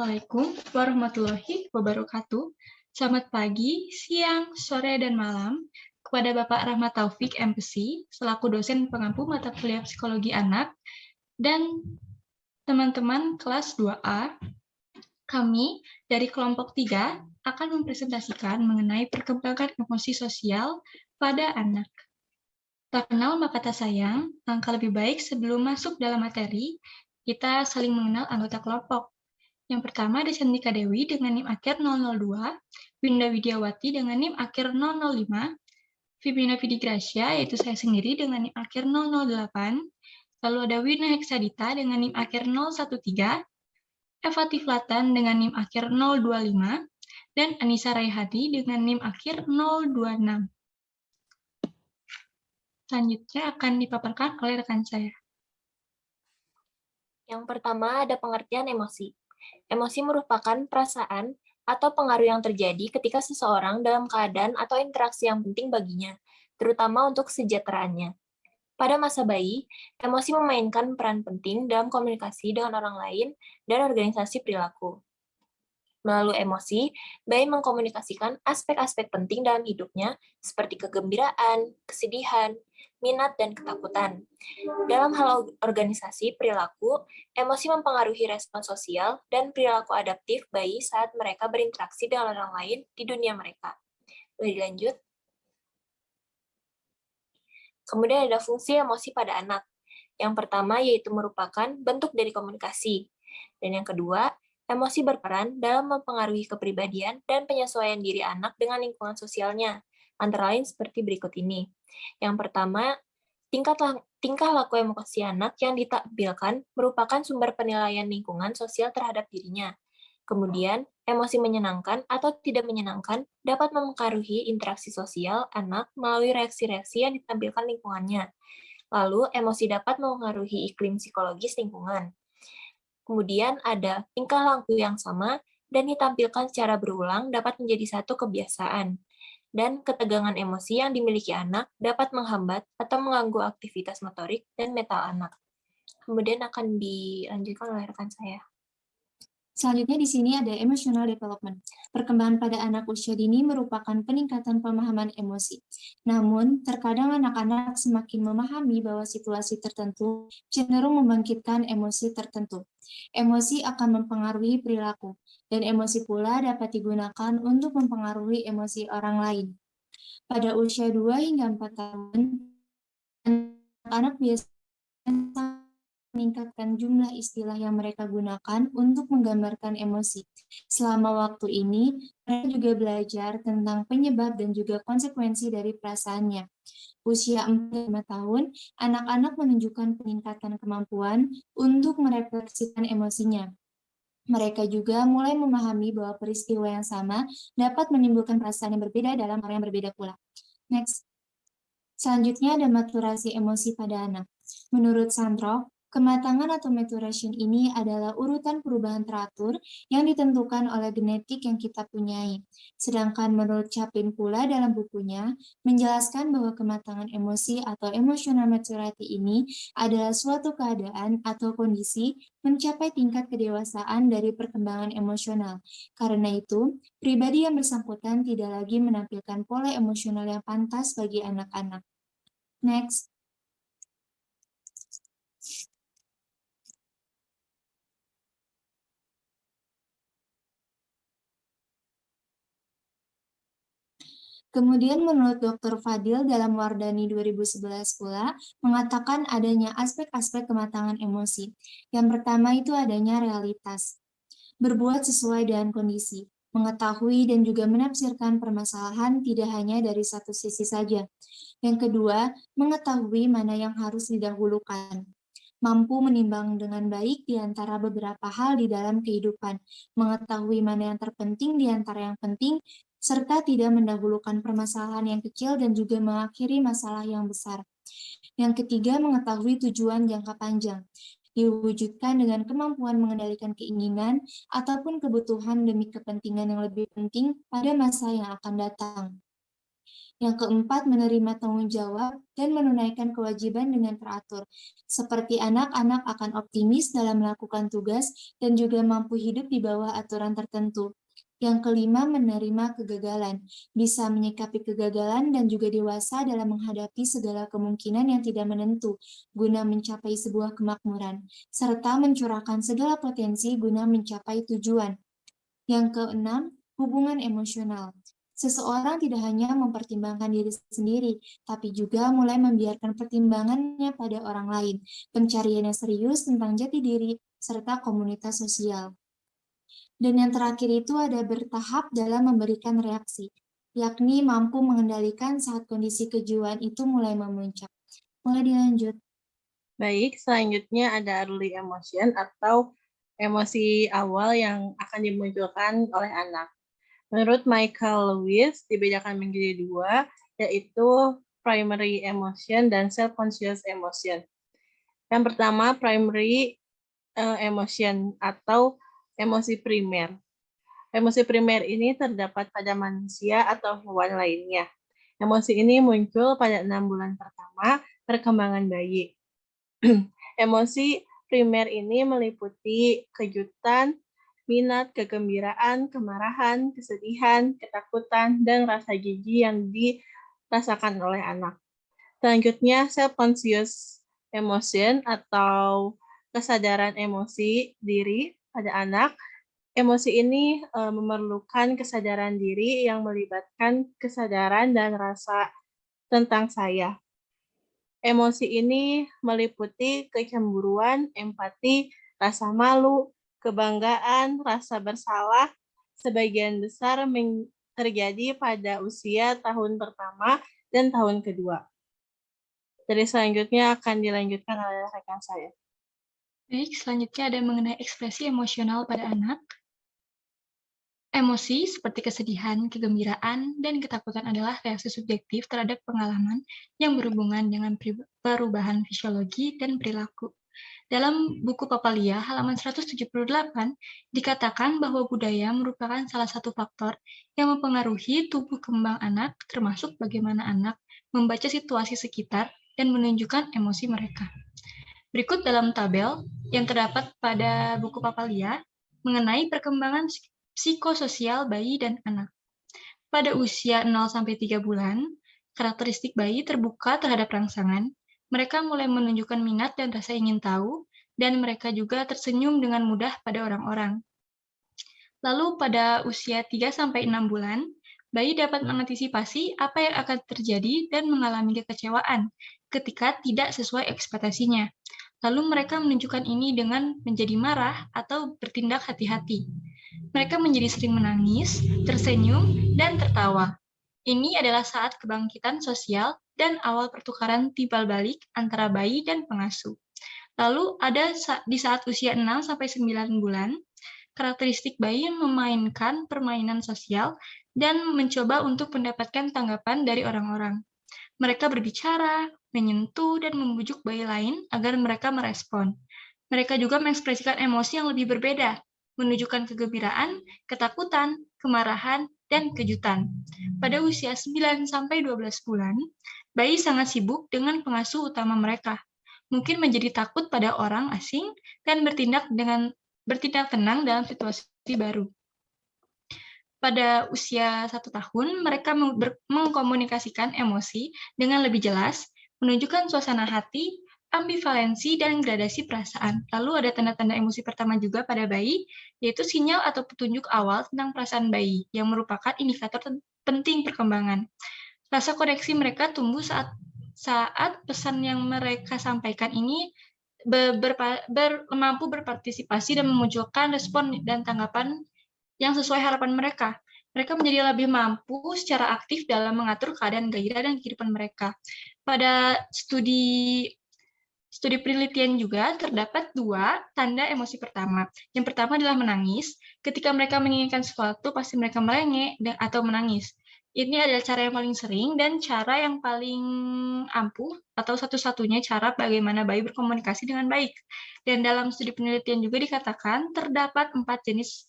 Assalamualaikum warahmatullahi wabarakatuh. Selamat pagi, siang, sore, dan malam kepada Bapak Rahmat Taufik, MPC, selaku dosen pengampu mata kuliah psikologi anak, dan teman-teman kelas 2A. Kami dari kelompok 3 akan mempresentasikan mengenai perkembangan emosi sosial pada anak. Tak kenal maka tak sayang, langkah lebih baik sebelum masuk dalam materi, kita saling mengenal anggota kelompok. Yang pertama ada Chandika Dewi dengan NIM akhir 002, Winda Widiawati dengan NIM akhir 005, Fibina Fidigracia yaitu saya sendiri dengan NIM akhir 008, lalu ada Wina Heksadita dengan NIM akhir 013, Eva Tiflatan dengan NIM akhir 025, dan Anissa Raihadi dengan NIM akhir 026. Selanjutnya akan dipaparkan oleh rekan saya. Yang pertama ada pengertian emosi. Emosi merupakan perasaan atau pengaruh yang terjadi ketika seseorang dalam keadaan atau interaksi yang penting baginya, terutama untuk kesejahteraannya. Pada masa bayi, emosi memainkan peran penting dalam komunikasi dengan orang lain dan organisasi perilaku. Melalui emosi, bayi mengkomunikasikan aspek-aspek penting dalam hidupnya, seperti kegembiraan, kesedihan, minat, dan ketakutan. Dalam hal organisasi perilaku, emosi mempengaruhi respon sosial dan perilaku adaptif bayi saat mereka berinteraksi dengan orang lain di dunia mereka. Boleh dilanjut? Kemudian ada fungsi emosi pada anak. Yang pertama yaitu merupakan bentuk dari komunikasi. Dan yang kedua, emosi berperan dalam mempengaruhi kepribadian dan penyesuaian diri anak dengan lingkungan sosialnya, antara lain seperti berikut ini. Yang pertama, tingkah laku emosi anak yang ditampilkan merupakan sumber penilaian lingkungan sosial terhadap dirinya. Kemudian, emosi menyenangkan atau tidak menyenangkan dapat mempengaruhi interaksi sosial anak melalui reaksi-reaksi yang ditampilkan lingkungannya. Lalu, emosi dapat mempengaruhi iklim psikologis lingkungan. Kemudian ada tingkah laku yang sama dan ditampilkan secara berulang dapat menjadi satu kebiasaan. Dan ketegangan emosi yang dimiliki anak dapat menghambat atau mengganggu aktivitas motorik dan mental anak. Kemudian akan dilanjutkan oleh rekan saya. Selanjutnya di sini ada emotional development. Perkembangan pada anak usia dini merupakan peningkatan pemahaman emosi. Namun, terkadang anak-anak semakin memahami bahwa situasi tertentu cenderung membangkitkan emosi tertentu. Emosi akan mempengaruhi perilaku, dan emosi pula dapat digunakan untuk mempengaruhi emosi orang lain. Pada usia 2 hingga 4 tahun, anak-anak biasanya meningkatkan jumlah istilah yang mereka gunakan untuk menggambarkan emosi. Selama waktu ini, mereka juga belajar tentang penyebab dan juga konsekuensi dari perasaannya. Usia 4-5 tahun, anak-anak menunjukkan peningkatan kemampuan untuk merefleksikan emosinya. Mereka juga mulai memahami bahwa peristiwa yang sama dapat menimbulkan perasaan yang berbeda dalam orang yang berbeda pula. Next. Selanjutnya ada maturasi emosi pada anak. Menurut Sandrock, kematangan atau maturation ini adalah urutan perubahan teratur yang ditentukan oleh genetik yang kita punyai. Sedangkan menurut Chaplin pula dalam bukunya, menjelaskan bahwa kematangan emosi atau emotional maturity ini adalah suatu keadaan atau kondisi mencapai tingkat kedewasaan dari perkembangan emosional. Karena itu, pribadi yang bersangkutan tidak lagi menampilkan pola emosional yang pantas bagi anak-anak. Next. Kemudian menurut Dr. Fadil dalam Wardani 2011 pula mengatakan adanya aspek-aspek kematangan emosi. Yang pertama itu adanya realitas. Berbuat sesuai dengan kondisi, mengetahui dan juga menafsirkan permasalahan tidak hanya dari satu sisi saja. Yang kedua, mengetahui mana yang harus didahulukan. Mampu menimbang dengan baik di antara beberapa hal di dalam kehidupan, mengetahui mana yang terpenting di antara yang penting, serta tidak mendahulukan permasalahan yang kecil dan juga mengakhiri masalah yang besar. Yang ketiga, mengetahui tujuan jangka panjang, diwujudkan dengan kemampuan mengendalikan keinginan ataupun kebutuhan demi kepentingan yang lebih penting pada masa yang akan datang. Yang keempat, menerima tanggung jawab dan menunaikan kewajiban dengan teratur. Seperti anak-anak akan optimis dalam melakukan tugas dan juga mampu hidup di bawah aturan tertentu. Yang kelima, menerima kegagalan. Bisa menyikapi kegagalan dan juga dewasa dalam menghadapi segala kemungkinan yang tidak menentu, guna mencapai sebuah kemakmuran, serta mencurahkan segala potensi guna mencapai tujuan. Yang keenam, hubungan emosional. Seseorang tidak hanya mempertimbangkan diri sendiri, tapi juga mulai membiarkan pertimbangannya pada orang lain, pencarian yang serius tentang jati diri, serta komunitas sosial. Dan yang terakhir itu ada bertahap dalam memberikan reaksi, yakni mampu mengendalikan saat kondisi kejiwaan itu mulai memuncak. Mulai dilanjut. Baik, selanjutnya ada early emotion atau emosi awal yang akan dimunculkan oleh anak. Menurut Michael Lewis, dibedakan menjadi dua, yaitu primary emotion dan self-conscious emotion. Yang pertama, primary emotion atau emosi primer. Emosi primer ini terdapat pada manusia atau hewan lainnya. Emosi ini muncul pada 6 bulan pertama perkembangan bayi. Emosi primer ini meliputi kejutan, minat, kegembiraan, kemarahan, kesedihan, ketakutan, dan rasa jijik yang dirasakan oleh anak. Selanjutnya, self-conscious emotion atau kesadaran emosi diri pada anak. Emosi ini memerlukan kesadaran diri yang melibatkan kesadaran dan rasa tentang saya. Emosi ini meliputi kecemburuan, empati, rasa malu, kebanggaan, rasa bersalah. Sebagian besar terjadi pada usia tahun pertama dan tahun kedua. Jadi selanjutnya akan dilanjutkan oleh rekan saya. Baik, selanjutnya ada mengenai ekspresi emosional pada anak. Emosi seperti kesedihan, kegembiraan, dan ketakutan adalah reaksi subjektif terhadap pengalaman yang berhubungan dengan perubahan fisiologi dan perilaku. Dalam buku Papalia halaman 178 dikatakan bahwa budaya merupakan salah satu faktor yang mempengaruhi tubuh kembang anak, termasuk bagaimana anak membaca situasi sekitar dan menunjukkan emosi mereka. Berikut dalam tabel yang terdapat pada buku Papalia mengenai perkembangan psikososial bayi dan anak. Pada usia 0-3 bulan, karakteristik bayi terbuka terhadap rangsangan, mereka mulai menunjukkan minat dan rasa ingin tahu, dan mereka juga tersenyum dengan mudah pada orang-orang. Lalu pada usia 3-6 bulan, bayi dapat mengantisipasi apa yang akan terjadi dan mengalami kekecewaan ketika tidak sesuai ekspektasinya. Lalu mereka menunjukkan ini dengan menjadi marah atau bertindak hati-hati. Mereka menjadi sering menangis, tersenyum, dan tertawa. Ini adalah saat kebangkitan sosial dan awal pertukaran timbal balik antara bayi dan pengasuh. Lalu ada di saat usia 6-9 bulan, karakteristik bayi memainkan permainan sosial dan mencoba untuk mendapatkan tanggapan dari orang-orang. Mereka berbicara, menyentuh, dan membujuk bayi lain agar mereka merespon. Mereka juga mengekspresikan emosi yang lebih berbeda, menunjukkan kegembiraan, ketakutan, kemarahan, dan kejutan. Pada usia 9-12 bulan, bayi sangat sibuk dengan pengasuh utama mereka, mungkin menjadi takut pada orang asing dan bertindak tenang dalam situasi baru. Pada usia 1 tahun, mereka mengkomunikasikan emosi dengan lebih jelas, menunjukkan suasana hati, ambivalensi, dan gradasi perasaan. Lalu ada tanda-tanda emosi pertama juga pada bayi, yaitu sinyal atau petunjuk awal tentang perasaan bayi, yang merupakan indikator penting perkembangan. Rasa koneksi mereka tumbuh saat pesan yang mereka sampaikan ini mampu berpartisipasi dan memunculkan respon dan tanggapan yang sesuai harapan mereka. Mereka menjadi lebih mampu secara aktif dalam mengatur keadaan gairah dan kehidupan mereka. Pada studi penelitian juga terdapat 2 tanda emosi pertama. Yang pertama adalah menangis. Ketika mereka menginginkan sesuatu, pasti mereka melengek atau menangis. Ini adalah cara yang paling sering dan cara yang paling ampuh atau satu-satunya cara bagaimana bayi berkomunikasi dengan baik. Dan dalam studi penelitian juga dikatakan terdapat 4 jenis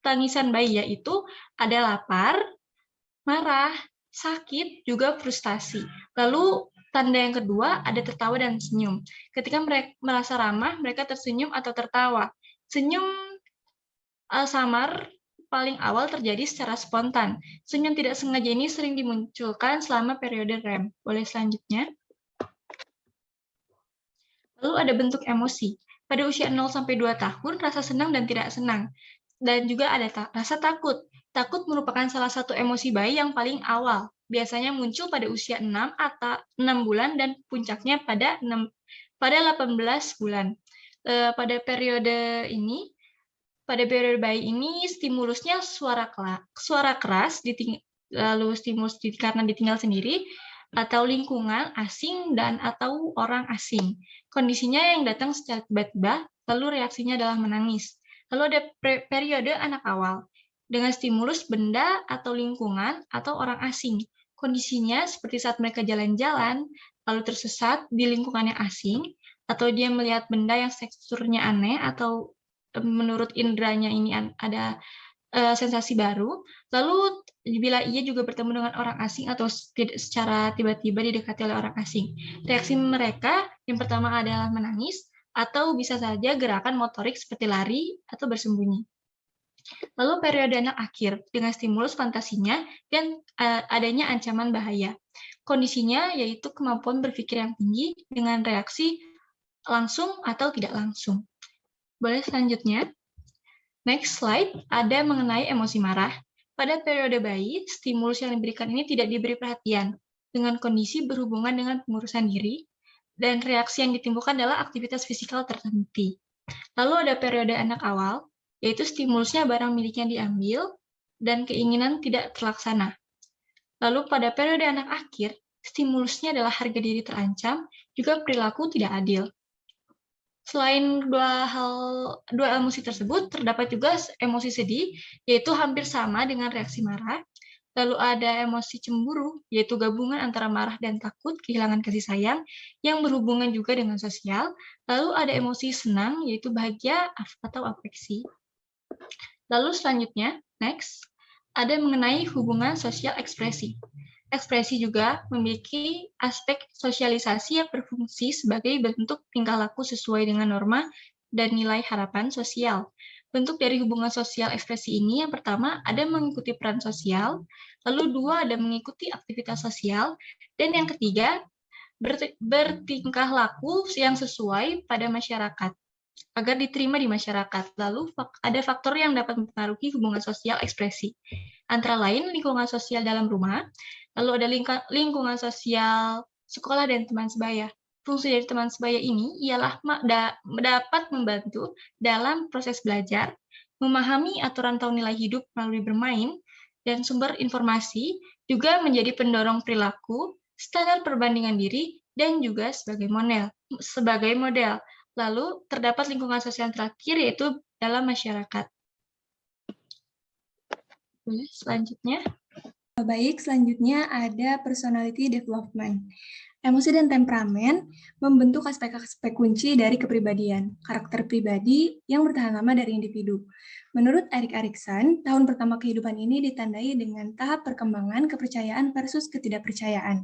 tangisan bayi, yaitu ada lapar, marah, sakit, juga frustasi. Lalu tanda yang kedua ada tertawa dan senyum. Ketika mereka merasa ramah, mereka tersenyum atau tertawa. Senyum samar paling awal terjadi secara spontan. Senyum tidak sengaja ini sering dimunculkan selama periode REM. Boleh selanjutnya? Lalu ada bentuk emosi. Pada usia 0-2 tahun, rasa senang dan tidak senang. Dan juga ada rasa takut. Takut merupakan salah satu emosi bayi yang paling awal. Biasanya muncul pada usia 6 atau 6 bulan dan puncaknya pada 18 bulan. Pada periode bayi ini stimulusnya suara keras, lalu stimulus karena ditinggal sendiri, atau lingkungan asing dan atau orang asing. Kondisinya yang datang secara tiba-tiba, lalu reaksinya adalah menangis. Lalu ada periode anak awal, dengan stimulus benda atau lingkungan atau orang asing. Kondisinya seperti saat mereka jalan-jalan, lalu tersesat di lingkungan yang asing, atau dia melihat benda yang teksturnya aneh, atau menurut indranya ini ada sensasi baru, lalu bila ia juga bertemu dengan orang asing atau secara tiba-tiba didekati oleh orang asing. Reaksi mereka yang pertama adalah menangis, atau bisa saja gerakan motorik seperti lari atau bersembunyi. Lalu periode anak akhir, dengan stimulus fantasinya dan adanya ancaman bahaya. Kondisinya yaitu kemampuan berpikir yang tinggi dengan reaksi langsung atau tidak langsung. Boleh selanjutnya? Next slide, ada mengenai emosi marah. Pada periode bayi, stimulus yang diberikan ini tidak diberi perhatian, dengan kondisi berhubungan dengan pengurusan diri, dan reaksi yang ditimbulkan adalah aktivitas fisikal tertentu. Lalu ada periode anak awal, yaitu stimulusnya barang miliknya diambil, dan keinginan tidak terlaksana. Lalu pada periode anak akhir, stimulusnya adalah harga diri terancam, juga perilaku tidak adil. Selain dua emosi tersebut, terdapat juga emosi sedih, yaitu hampir sama dengan reaksi marah. Lalu ada emosi cemburu, yaitu gabungan antara marah dan takut, kehilangan kasih sayang, yang berhubungan juga dengan sosial. Lalu ada emosi senang, yaitu bahagia atau afeksi. Lalu selanjutnya, next, ada mengenai hubungan sosial ekspresi. Ekspresi juga memiliki aspek sosialisasi yang berfungsi sebagai bentuk tingkah laku sesuai dengan norma dan nilai harapan sosial. Bentuk dari hubungan sosial ekspresi ini yang pertama ada mengikuti peran sosial, lalu dua ada mengikuti aktivitas sosial, dan yang ketiga bertingkah laku yang sesuai pada masyarakat agar diterima di masyarakat. Lalu ada faktor yang dapat mempengaruhi hubungan sosial ekspresi. Antara lain lingkungan sosial dalam rumah, lalu ada lingkungan sosial sekolah dan teman sebaya. Fungsi dari teman sebaya ini ialah dapat membantu dalam proses belajar, memahami aturan atau nilai hidup melalui bermain, dan sumber informasi, juga menjadi pendorong perilaku, standar perbandingan diri, dan juga sebagai model. Lalu terdapat lingkungan sosial terakhir yaitu dalam masyarakat. Selanjutnya. Baik, selanjutnya ada personality development. Emosi dan temperamen membentuk aspek-aspek kunci dari kepribadian, karakter pribadi yang bertahan lama dari individu. Menurut Erik Erikson, tahun pertama kehidupan ini ditandai dengan tahap perkembangan kepercayaan versus ketidakpercayaan,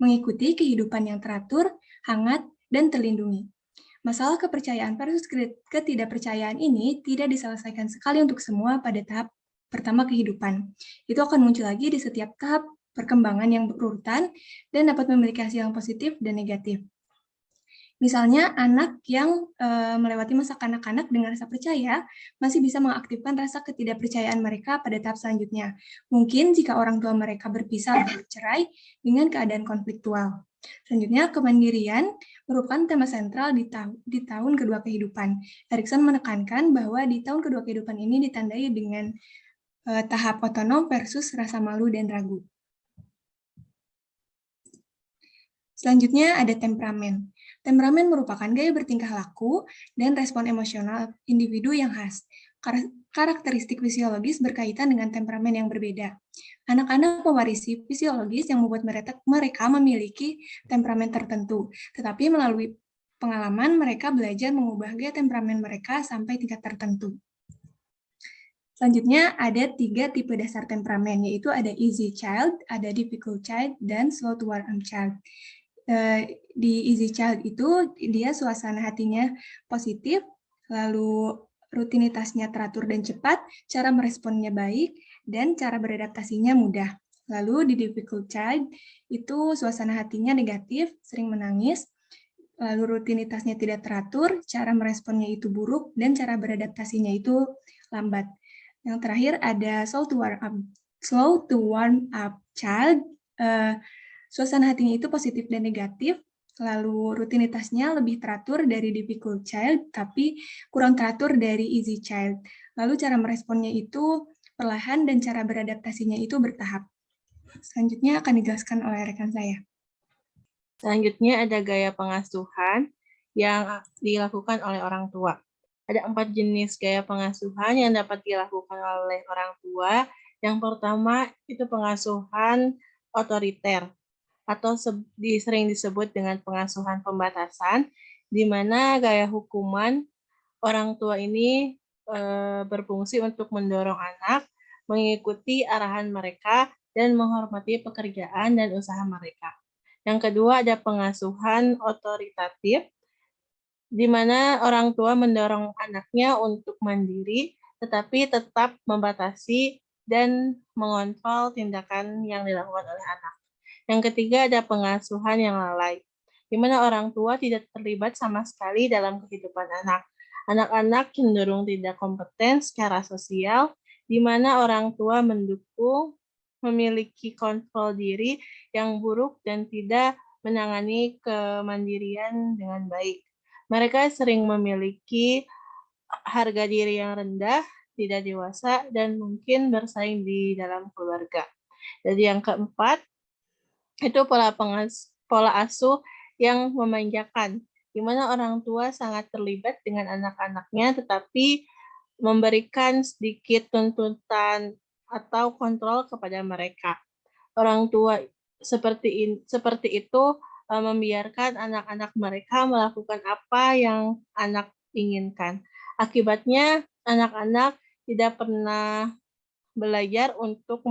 mengikuti kehidupan yang teratur, hangat, dan terlindungi. Masalah kepercayaan versus ketidakpercayaan ini tidak diselesaikan sekali untuk semua pada tahap pertama kehidupan. Itu akan muncul lagi di setiap tahap perkembangan yang berurutan dan dapat memiliki hasil yang positif dan negatif. Misalnya, anak yang melewati masa kanak-kanak dengan rasa percaya masih bisa mengaktifkan rasa ketidakpercayaan mereka pada tahap selanjutnya. Mungkin jika orang tua mereka berpisah atau bercerai dengan keadaan konfliktual. Selanjutnya, kemandirian merupakan tema sentral di tahun kedua kehidupan. Erikson menekankan bahwa di tahun kedua kehidupan ini ditandai dengan tahap otonom versus rasa malu dan ragu. Selanjutnya ada temperamen. Temperamen merupakan gaya bertingkah laku dan respon emosional individu yang khas. Karakteristik fisiologis berkaitan dengan temperamen yang berbeda. Anak-anak mewarisi fisiologis yang membuat mereka memiliki temperamen tertentu, tetapi melalui pengalaman mereka belajar mengubah gaya temperamen mereka sampai tingkat tertentu. Selanjutnya ada 3 tipe dasar temperamen, yaitu ada easy child, ada difficult child, dan slow to warm child. Di easy child itu dia suasana hatinya positif, lalu rutinitasnya teratur dan cepat, cara meresponnya baik, dan cara beradaptasinya mudah. Lalu di difficult child itu suasana hatinya negatif, sering menangis, lalu rutinitasnya tidak teratur, cara meresponnya itu buruk, dan cara beradaptasinya itu lambat. Yang terakhir ada slow to warm up child. Suasana hatinya itu positif dan negatif, lalu rutinitasnya lebih teratur dari difficult child, tapi kurang teratur dari easy child. Lalu cara meresponnya itu perlahan dan cara beradaptasinya itu bertahap. Selanjutnya akan dijelaskan oleh rekan saya. Selanjutnya ada gaya pengasuhan yang dilakukan oleh orang tua. Ada 4 jenis gaya pengasuhan yang dapat dilakukan oleh orang tua. Yang pertama itu pengasuhan otoriter, atau sering disebut dengan pengasuhan pembatasan, di mana gaya hukuman orang tua ini berfungsi untuk mendorong anak mengikuti arahan mereka dan menghormati pekerjaan dan usaha mereka. Yang kedua ada pengasuhan otoritatif, di mana orang tua mendorong anaknya untuk mandiri, tetapi tetap membatasi dan mengontrol tindakan yang dilakukan oleh anak. Yang ketiga ada pengasuhan yang lalai, di mana orang tua tidak terlibat sama sekali dalam kehidupan anak. Anak-anak cenderung tidak kompeten secara sosial, di mana orang tua mendukung, memiliki kontrol diri yang buruk dan tidak menangani kemandirian dengan baik. Mereka sering memiliki harga diri yang rendah, tidak dewasa, dan mungkin bersaing di dalam keluarga. Jadi yang keempat, itu pola asuh yang memanjakan, di mana orang tua sangat terlibat dengan anak-anaknya, tetapi memberikan sedikit tuntutan atau kontrol kepada mereka. Orang tua seperti itu membiarkan anak-anak mereka melakukan apa yang anak inginkan. Akibatnya, anak-anak tidak pernah belajar untuk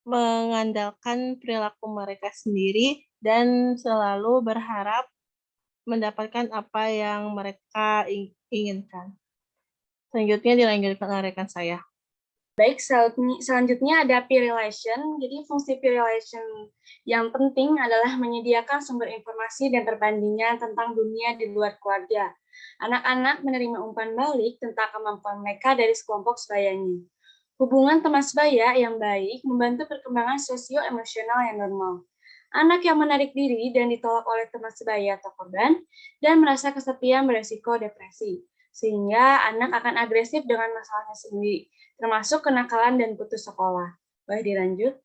mengandalkan perilaku mereka sendiri dan selalu berharap mendapatkan apa yang mereka inginkan. Selanjutnya dilanjutkan oleh rekan saya. Baik, selanjutnya ada peer relation. Jadi fungsi peer relation yang penting adalah menyediakan sumber informasi dan perbandingan tentang dunia di luar keluarga. Anak-anak menerima umpan balik tentang kemampuan mereka dari sekelompok sebayanya. Hubungan teman sebaya yang baik membantu perkembangan sosio-emosional yang normal. Anak yang menarik diri dan ditolak oleh teman sebaya atau korban dan merasa kesepian beresiko depresi, sehingga anak akan agresif dengan masalahnya sendiri, termasuk kenakalan dan putus sekolah. Boleh dilanjut?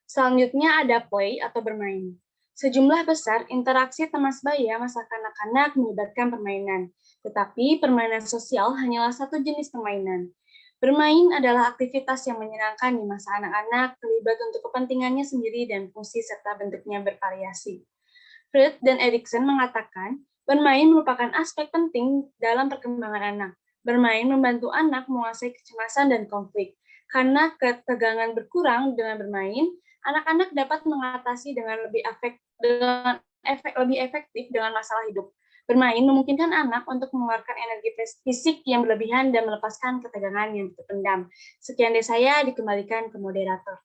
Selanjutnya ada play atau bermain. Sejumlah besar interaksi teman sebaya masa kanak-kanak melibatkan permainan, tetapi permainan sosial hanyalah satu jenis permainan. Bermain adalah aktivitas yang menyenangkan di masa anak-anak terlibat untuk kepentingannya sendiri dan fungsi serta bentuknya bervariasi. Freud dan Erikson mengatakan, bermain merupakan aspek penting dalam perkembangan anak. Bermain membantu anak menguasai kecemasan dan konflik. Karena ketegangan berkurang dengan bermain, anak-anak dapat mengatasi dengan lebih efektif dengan masalah hidup. Bermain memungkinkan anak untuk mengeluarkan energi fisik yang berlebihan dan melepaskan ketegangan yang terpendam. Sekian dari saya, dikembalikan ke moderator.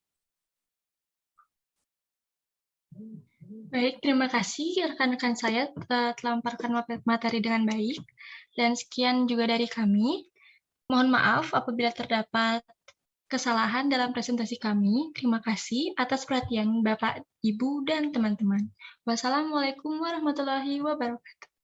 Baik, terima kasih rekan-rekan saya telah melamparkan materi dengan baik. Dan sekian juga dari kami. Mohon maaf apabila terdapat kesalahan dalam presentasi kami. Terima kasih atas perhatian Bapak, Ibu, dan teman-teman. Wassalamualaikum warahmatullahi wabarakatuh.